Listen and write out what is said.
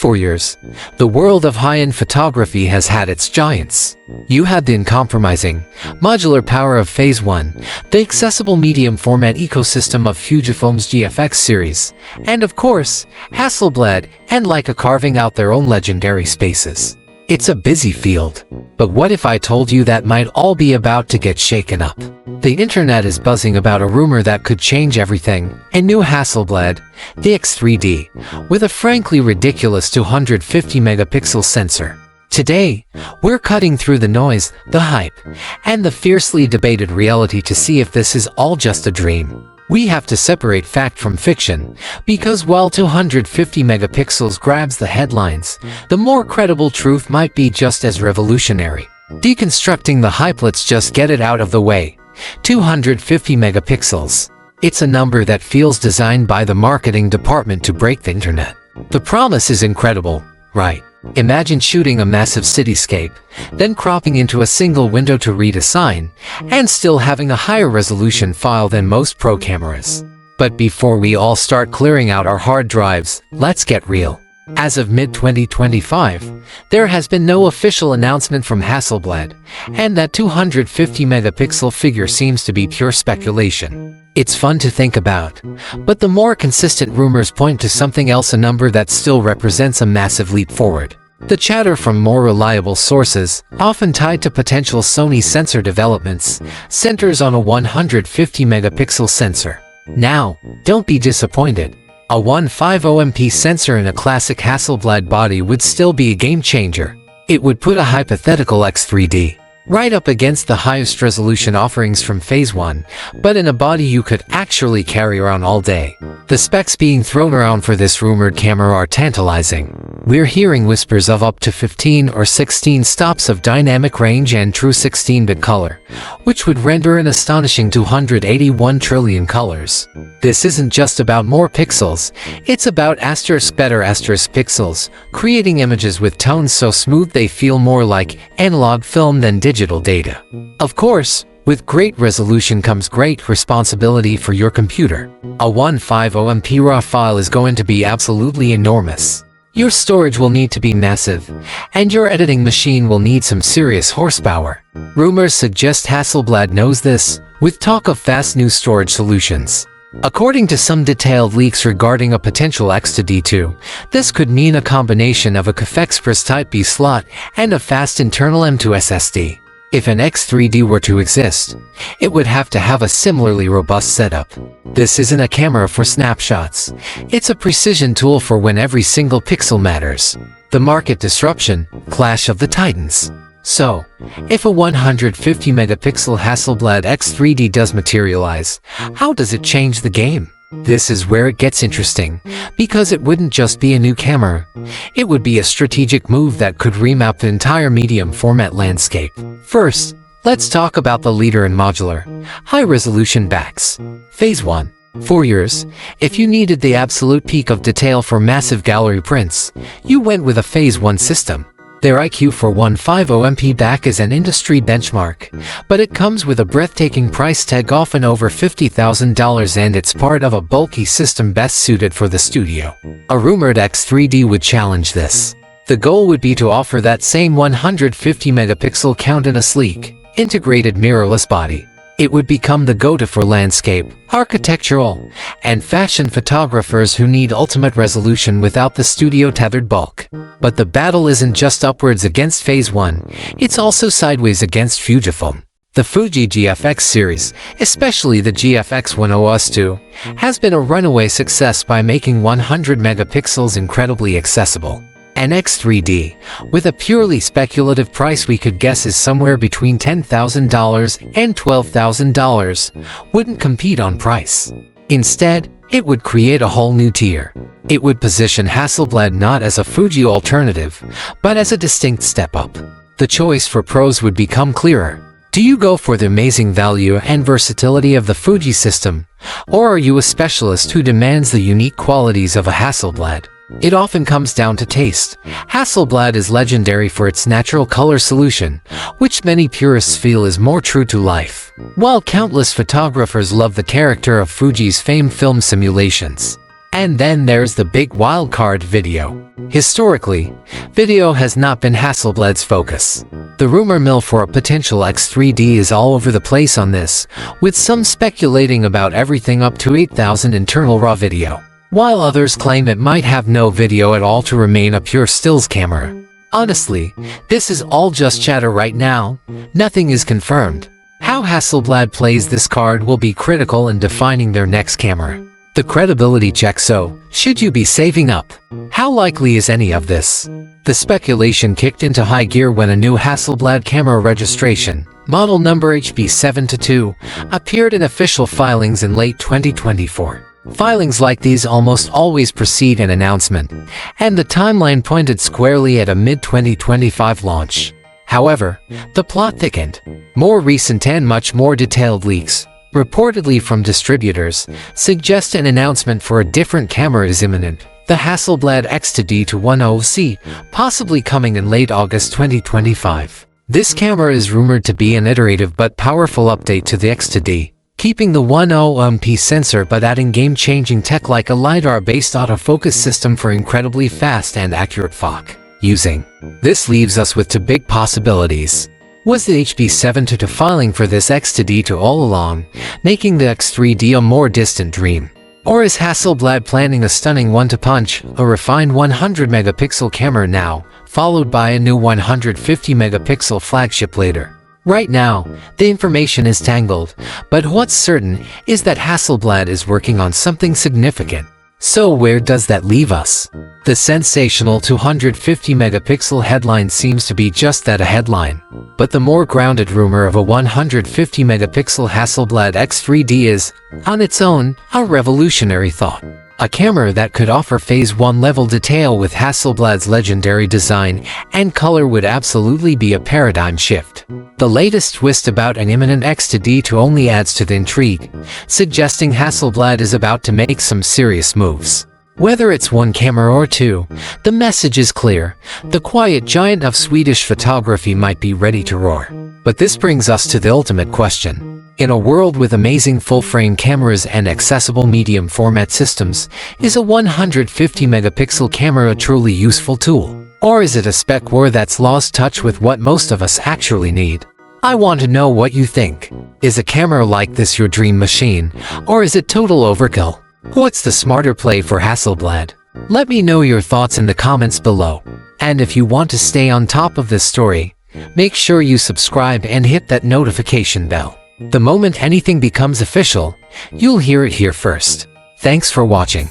For years, the world of high-end photography has had its giants. You had the uncompromising, modular power of Phase 1, the accessible medium format ecosystem of Fujifilm's GFX series, and of course, Hasselblad and Leica carving out their own legendary spaces. It's a busy field, but what if I told you that might all be about to get shaken up? The internet is buzzing about a rumor that could change everything, a new Hasselblad, the X3D, with a frankly ridiculous 250 megapixel sensor. Today, we're cutting through the noise, the hype, and the fiercely debated reality to see if this is all just a dream. We have to separate fact from fiction, because while 250 megapixels grabs the headlines, the more credible truth might be just as revolutionary. Deconstructing the hype, let's just get it out of the way. 250 megapixels. It's a number that feels designed by the marketing department to break the internet. The promise is incredible, right? Imagine shooting a massive cityscape, then cropping into a single window to read a sign, and still having a higher resolution file than most pro cameras. But before we all start clearing out our hard drives, let's get real. As of mid-2025, there has been no official announcement from Hasselblad, and that 250 megapixel figure seems to be pure speculation. It's fun to think about, but the more consistent rumors point to something else, a number that still represents a massive leap forward. The chatter from more reliable sources, often tied to potential Sony sensor developments, centers on a 150 megapixel sensor. Now, don't be disappointed. A 150MP sensor in a classic Hasselblad body would still be a game changer. It would put a hypothetical X3D right up against the highest resolution offerings from Phase 1, but in a body you could actually carry around all day. The specs being thrown around for this rumored camera are tantalizing. We're hearing whispers of up to 15 or 16 stops of dynamic range and true 16-bit color, which would render an astonishing 281 trillion colors. This isn't just about more pixels, it's about better pixels, creating images with tones so smooth they feel more like analog film than digital data. Of course, with great resolution comes great responsibility for your computer. A 150MP RAW file is going to be absolutely enormous. Your storage will need to be massive, and your editing machine will need some serious horsepower. Rumors suggest Hasselblad knows this, with talk of fast new storage solutions. According to some detailed leaks regarding a potential X3D2, this could mean a combination of a CAF Type B slot and a fast internal M.2 SSD. If an X3D were to exist, it would have to have a similarly robust setup. This isn't a camera for snapshots. It's a precision tool for when every single pixel matters. The market disruption, clash of the titans. So, if a 150 megapixel Hasselblad X3D does materialize, how does it change the game? This is where it gets interesting, because it wouldn't just be a new camera. It would be a strategic move that could remap the entire medium format landscape. First, let's talk about the leader in modular, high-resolution backs. Phase 1. For years, if you needed the absolute peak of detail for massive gallery prints, you went with a Phase 1 system. Their IQ for 150MP back is an industry benchmark, but it comes with a breathtaking price tag, often over $50,000, and it's part of a bulky system best suited for the studio. A rumored X3D would challenge this. The goal would be to offer that same 150 megapixel count in a sleek, integrated mirrorless body. It would become the go-to for landscape, architectural, and fashion photographers who need ultimate resolution without the studio-tethered bulk. But the battle isn't just upwards against Phase 1, it's also sideways against Fujifilm. The Fuji GFX series, especially the GFX 10S2, has been a runaway success by making 100 megapixels incredibly accessible. An X3D, with a purely speculative price we could guess is somewhere between $10,000 and $12,000, wouldn't compete on price. Instead, it would create a whole new tier. It would position Hasselblad not as a Fuji alternative, but as a distinct step up. The choice for pros would become clearer. Do you go for the amazing value and versatility of the Fuji system, or are you a specialist who demands the unique qualities of a Hasselblad? It often comes down to taste. Hasselblad is legendary for its natural color solution, which many purists feel is more true to life, while countless photographers love the character of Fuji's famed film simulations. And then there's the big wildcard: video. Historically, video has not been Hasselblad's focus. The rumor mill for a potential X3D is all over the place on this, with some speculating about everything up to 8,000 internal raw video, while others claim it might have no video at all to remain a pure stills camera. Honestly, this is all just chatter right now. Nothing is confirmed. How Hasselblad plays this card will be critical in defining their next camera. The credibility check. So, should you be saving up? How likely is any of this? The speculation kicked into high gear when a new Hasselblad camera registration, model number HB722, appeared in official filings in late 2024. Filings like these almost always precede an announcement, and the timeline pointed squarely at a mid-2025 launch. However, the plot thickened. More recent and much more detailed leaks, reportedly from distributors, suggest an announcement for a different camera is imminent. The Hasselblad X3D 10C, possibly coming in late August 2025. This camera is rumored to be an iterative but powerful update to the X3D, keeping the 10MP sensor but adding game-changing tech like a LiDAR-based autofocus system for incredibly fast and accurate FOC using. This leaves us with two big possibilities. Was the HB722 filing for this X3D all along, making the X3D a more distant dream? Or is Hasselblad planning a stunning one-to-punch, a refined 100 megapixel camera now, followed by a new 150 megapixel flagship later? Right now, the information is tangled, but what's certain is that Hasselblad is working on something significant. So where does that leave us? The sensational 250 megapixel headline seems to be just that, a headline. But the more grounded rumor of a 150 megapixel Hasselblad X3D is, on its own, a revolutionary thought. A camera that could offer Phase 1 level detail with Hasselblad's legendary design and color would absolutely be a paradigm shift. The latest twist about an imminent X3D only adds to the intrigue, suggesting Hasselblad is about to make some serious moves. Whether it's one camera or two, the message is clear: the quiet giant of Swedish photography might be ready to roar. But this brings us to the ultimate question. In a world with amazing full-frame cameras and accessible medium-format systems, is a 150 megapixel camera a truly useful tool? Or is it a spec war that's lost touch with what most of us actually need? I want to know what you think. Is a camera like this your dream machine, or is it total overkill? What's the smarter play for Hasselblad? Let me know your thoughts in the comments below. And if you want to stay on top of this story, make sure you subscribe and hit that notification bell. The moment anything becomes official, you'll hear it here first. Thanks for watching.